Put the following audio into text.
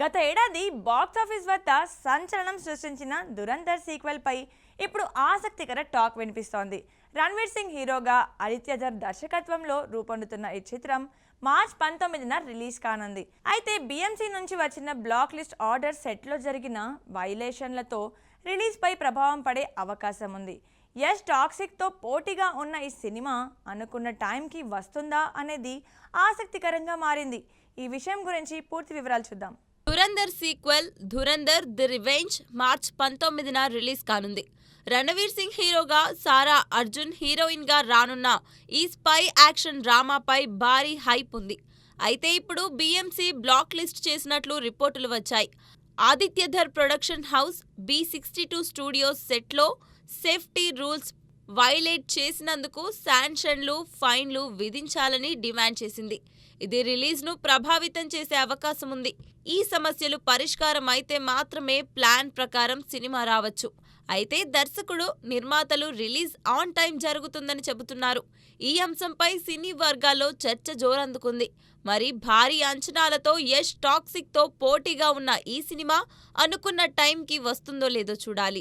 గత ఏడాది బాక్సాఫీస్ వద్ద సంచలనం సృష్టించిన దురంధర్ సీక్వెల్ పై ఇప్పుడు ఆసక్తికర టాక్ వినిపిస్తోంది. రణ్వీర్ సింగ్ హీరోగా, ఆదిత్యధర్ దర్శకత్వంలో రూపొందుతున్న ఈ చిత్రం మార్చ్ 19న రిలీజ్ కానుంది. అయితే BMC నుంచి వచ్చిన బ్లాక్ లిస్ట్ ఆర్డర్ సెట్లో జరిగిన వైలేషన్లతో రిలీజ్ పై ప్రభావం పడే అవకాశం ఉంది. యష్ టాక్సిక్తో పోటీగా ఉన్న ఈ సినిమా అనుకున్న టైంకి వస్తుందా అనేది ఆసక్తికరంగా మారింది. ఈ విషయం గురించి పూర్తి వివరాలు చూద్దాం. Dhurandhar sequel Dhurandhar the revenge March 19న రిలీజ్ కానుంది. రణవీర్ సింగ్ హీరోగా, సారా అర్జున్ హీరోయిన్ గా రానున్న ఈ స్పై యాక్షన్ డ్రామాపై భారీ హైప్ ఉంది. అయితే ఇప్పుడు BMC బ్లాక్ లిస్ట్ చేసినట్లు రిపోర్టులు వచ్చాయి. Adityadhar production house B62 studios సెట్లో సేఫ్టీ రూల్స్ వైలేట్ చేసినందుకు శాంక్షన్లు, ఫైన్లు విధించాలని డిమాండ్ చేసింది. ఇది రిలీజ్ను ప్రభావితం చేసే అవకాశం ఉంది. ఈ సమస్యలు పరిష్కారం అయితే మాత్రమే ప్లాన్ ప్రకారం సినిమా రావచ్చు. అయితే దర్శకుడు, నిర్మాతలు రిలీజ్ ఆన్ టైం జరుగుతుందని చెబుతున్నారు. ఈ అంశంపై సినీ వర్గాల్లో చర్చ జోరందుకుంది. మరి భారీ అంచనాలతో యష్ టాక్సిక్తో పోటీగా ఉన్న ఈ సినిమా అనుకున్న టైంకి వస్తుందో లేదో చూడాలి.